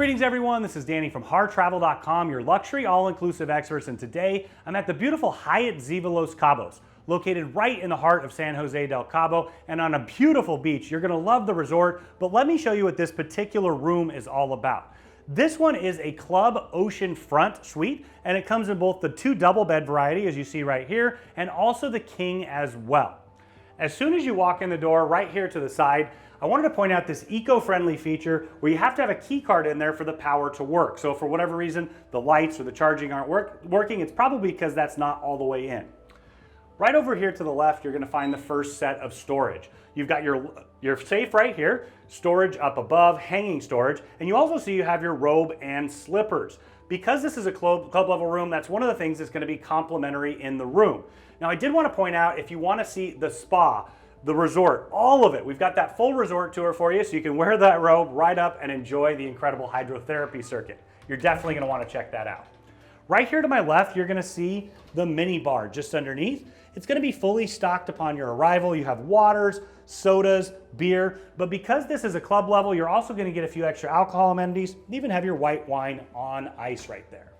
Greetings everyone, this is Danny from HarrTravel.com, your luxury all-inclusive experts, and today I'm at the beautiful Hyatt Ziva Los Cabos, located right in the heart of San Jose del Cabo and on a beautiful beach. You're gonna love the resort, but let me show you what this particular room is all about. This one is a club oceanfront suite, and it comes in both the 2 double bed variety, as you see right here, and also the king as well. As soon as you walk in the door right here to the side, I wanted to point out this eco-friendly feature where you have to have a key card in there for the power to work. So for whatever reason, the lights or the charging aren't working, it's probably because that's not all the way in. Right over here to the left, you're gonna find the first set of storage. You've got your safe right here, storage up above, hanging storage, and you also see you have your robe and slippers. Because this is a club level room, that's one of the things that's gonna be complimentary in the room. Now I did wanna point out, if you wanna see the spa, the resort, all of it. We've got that full resort tour for you so you can wear that robe right up and enjoy the incredible hydrotherapy circuit. You're definitely gonna wanna check that out. Right here to my left, you're gonna see the mini bar just underneath. It's gonna be fully stocked upon your arrival. You have waters, sodas, beer, but because this is a club level, you're also gonna get a few extra alcohol amenities, and even have your white wine on ice right there.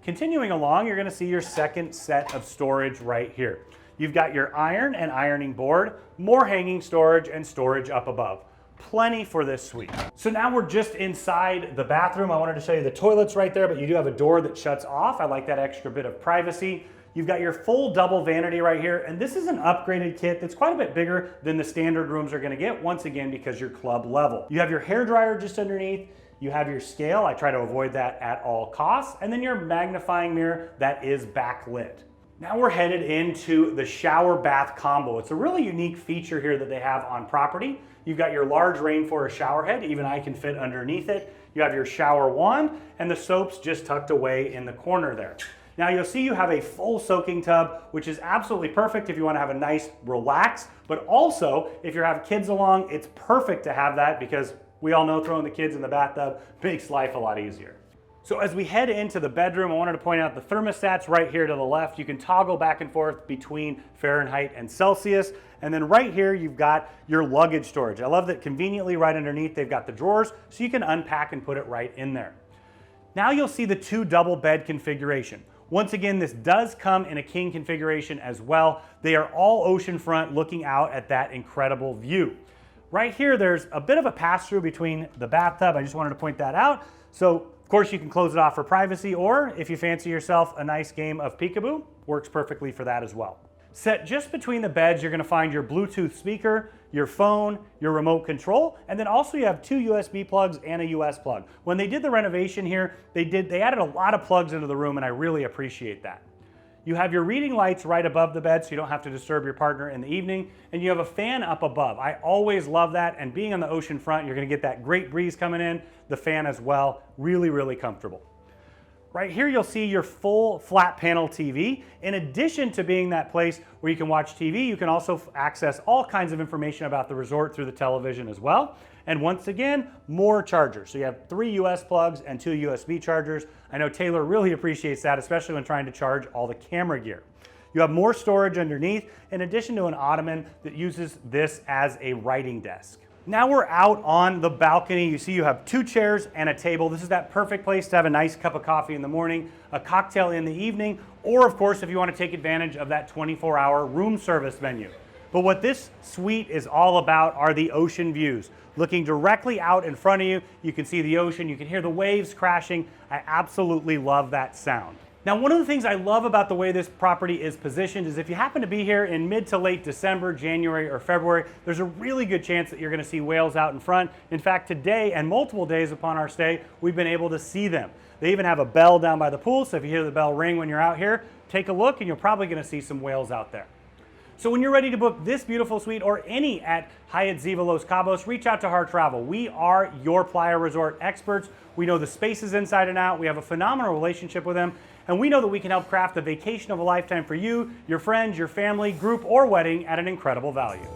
Continuing along, you're gonna see your second set of storage right here. You've got your iron and ironing board, more hanging storage, and storage up above. Plenty for this suite. So now we're just inside the bathroom. I wanted to show you the toilets right there, but you do have a door that shuts off. I like that extra bit of privacy. You've got your full double vanity right here, and this is an upgraded kit that's quite a bit bigger than the standard rooms are gonna get, once again, because you're club level. You have your hair dryer just underneath. You have your scale. I try to avoid that at all costs. And then your magnifying mirror that is backlit. Now we're headed into the shower bath combo. It's a really unique feature here that they have on property. You've got your large rainforest shower head, even I can fit underneath it. You have your shower wand and the soaps just tucked away in the corner there. Now you'll see you have a full soaking tub, which is absolutely perfect if you want to have a nice relax, but also if you have kids along, it's perfect to have that because we all know throwing the kids in the bathtub makes life a lot easier. So as we head into the bedroom, I wanted to point out the thermostats right here to the left. You can toggle back and forth between Fahrenheit and Celsius. And then right here, you've got your luggage storage. I love that conveniently right underneath, they've got the drawers so you can unpack and put it right in there. Now you'll see the 2 double bed configuration. Once again, this does come in a king configuration as well. They are all oceanfront looking out at that incredible view. Right here, there's a bit of a pass-through between the bathtub. I just wanted to point that out. So, of course, you can close it off for privacy, or if you fancy yourself a nice game of peekaboo, works perfectly for that as well. Set just between the beds, you're gonna find your Bluetooth speaker, your phone, your remote control, and then also you have 2 USB plugs and a US plug. When they did the renovation here, they added a lot of plugs into the room, and I really appreciate that. You have your reading lights right above the bed so you don't have to disturb your partner in the evening, and you have a fan up above. I always love that, and being on the ocean front, you're gonna get that great breeze coming in, the fan as well, really, really comfortable. Right here, you'll see your full flat panel TV. In addition to being that place where you can watch TV, you can also access all kinds of information about the resort through the television as well. And once again, more chargers. So you have 3 US plugs and 2 USB chargers. I know Taylor really appreciates that, especially when trying to charge all the camera gear. You have more storage underneath, in addition to an ottoman that uses this as a writing desk. Now we're out on the balcony. You see you have 2 chairs and a table. This is that perfect place to have a nice cup of coffee in the morning, a cocktail in the evening, or of course, if you want to take advantage of that 24-hour room service menu. But what this suite is all about are the ocean views. Looking directly out in front of you, you can see the ocean, you can hear the waves crashing. I absolutely love that sound. Now, one of the things I love about the way this property is positioned is if you happen to be here in mid to late December, January, or February, there's a really good chance that you're gonna see whales out in front. In fact, today and multiple days upon our stay, we've been able to see them. They even have a bell down by the pool, so if you hear the bell ring when you're out here, take a look and you're probably gonna see some whales out there. So when you're ready to book this beautiful suite or any at Hyatt Ziva Los Cabos, reach out to Harr Travel. We are your Playa Resort experts. We know the spaces inside and out. We have a phenomenal relationship with them, and we know that we can help craft the vacation of a lifetime for you, your friends, your family, group, or wedding at an incredible value.